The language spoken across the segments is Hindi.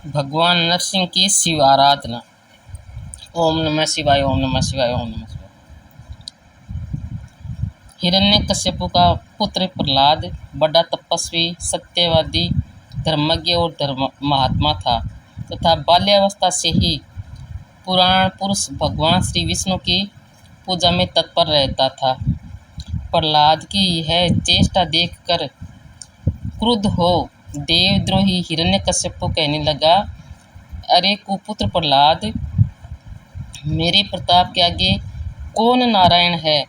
भगवान नरसिंह की शिव आराधना। ओम नमः शिवाय, ओम नमः शिवाय, ओम नमः शिवाय। हिरण्यकश्यप का पुत्र प्रहलाद बड़ा तपस्वी, सत्यवादी, धर्मज्ञ और धर्म महात्मा था तथा बाल्यावस्था से ही पुराण पुरुष भगवान श्री विष्णु की पूजा में तत्पर रहता था। प्रहलाद की यह चेष्टा देखकर क्रुद्ध हो देवद्रोही हिरण्यकश्यप कहने लगा, अरे कुपुत्र प्रहलाद, मेरे प्रताप के आगे कौन नारायण है?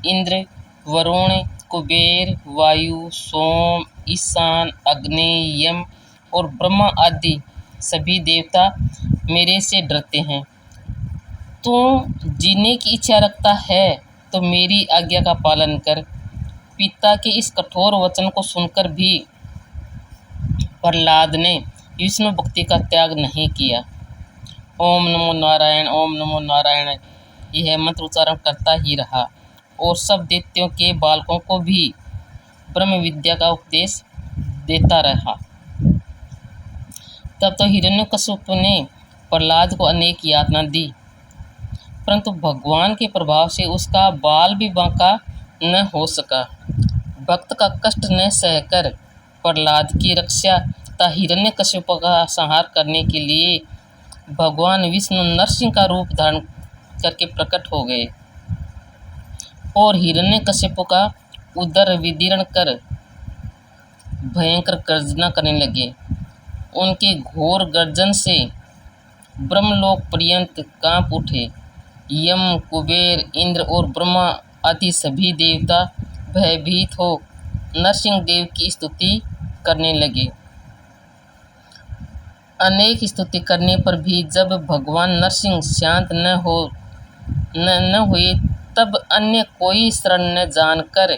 इंद्र, वरुण, कुबेर, वायु, सोम, ईशान, अग्नि, यम और ब्रह्मा आदि सभी देवता मेरे से डरते हैं। तू जीने की इच्छा रखता है तो मेरी आज्ञा का पालन कर। पिता के इस कठोर वचन को सुनकर भी प्रहलाद ने विष्णु भक्ति का त्याग नहीं किया। ओम नमो नारायण, ओम नमो नारायण यह मंत्र उच्चारण करता ही रहा और सब दैत्यों के बालकों को भी ब्रह्म विद्या का उपदेश देता रहा। तब तो हिरण्यकश्यप ने प्रहलाद को अनेक यातना दी, परंतु भगवान के प्रभाव से उसका बाल भी बांका न हो सका। भक्त का कष्ट न सहकर प्रहलाद की रक्षा तथा हिरण्यकश्यप का संहार करने के लिए भगवान विष्णु नरसिंह का रूप धारण करके प्रकट हो गए और हिरण्यकश्यप का उदर विदीर्ण कर भयंकर गर्जना करने लगे। उनके घोर गर्जन से ब्रह्मलोक पर्यंत कांप उठे। यम, कुबेर, इंद्र और ब्रह्मा आदि सभी देवता भयभीत हो नरसिंह देव की स्तुति करने लगे। अनेक स्तुति करने पर भी जब भगवान नरसिंह शांत न हुए तब अन्य कोई शरण न जानकर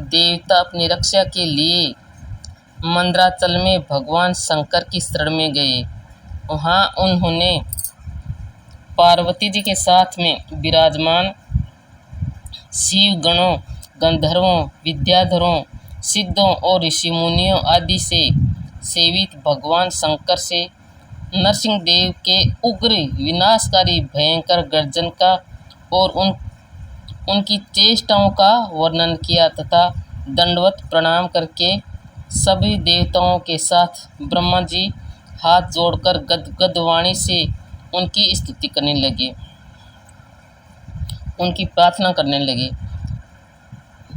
देवता अपनी रक्षा के लिए मंदराचल में भगवान शंकर की शरण में गए। वहाँ उन्होंने पार्वती जी के साथ में विराजमान शिव गणों, गंधर्वों, विद्याधरों, सिद्धों और ऋषि मुनियों आदि से सेवित भगवान शंकर से नरसिंह देव के उग्र विनाशकारी भयंकर गर्जन का और उनकी चेष्टाओं का वर्णन किया तथा दंडवत प्रणाम करके सभी देवताओं के साथ ब्रह्मा जी हाथ जोड़कर गदगद वाणी से उनकी स्तुति करने लगे, उनकी प्रार्थना करने लगे।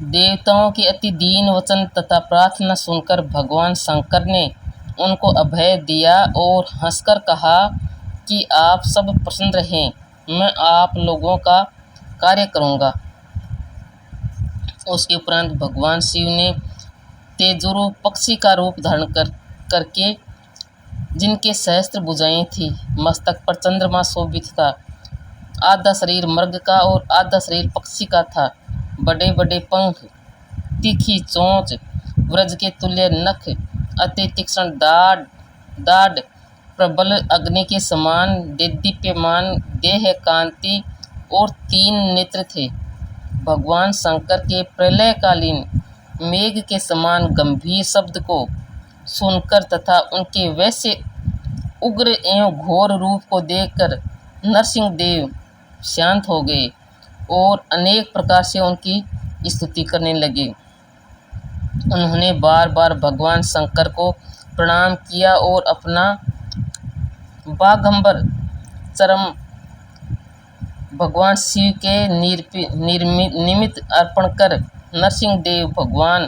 देवताओं के अति दीन वचन तथा प्रार्थना सुनकर भगवान शंकर ने उनको अभय दिया और हंसकर कहा कि आप सब प्रसन्न रहें, मैं आप लोगों का कार्य करूंगा। उसके उपरांत भगवान शिव ने तेजोरूप पक्षी का रूप धारण करके जिनके सहस्त्र भुजाएं थी, मस्तक पर चंद्रमा शोभित था, आधा शरीर मृग का और आधा शरीर पक्षी का था, बड़े बड़े पंख, तीखी चोंच, व्रज के तुल्य नख, अति तीक्ष्ण दाढ़, प्रबल अग्नि के समान देदीप्यमान देह कांति और 3 नेत्र थे। भगवान शंकर के प्रलयकालीन मेघ के समान गंभीर शब्द को सुनकर तथा उनके वैसे उग्र एवं घोर रूप को देखकर नरसिंह देव शांत हो गए और अनेक प्रकार से उनकी स्तुति करने लगे। उन्होंने बार बार भगवान शंकर को प्रणाम किया और अपना बागंबर चरम भगवान शिव के निमित्त अर्पण कर नरसिंह देव भगवान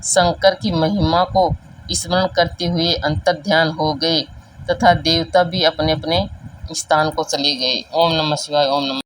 शंकर की महिमा को स्मरण करते हुए अंतर्ध्यान हो गए तथा देवता भी अपने अपने स्थान को चले गए। ओम नमः शिवाय, ओम नमः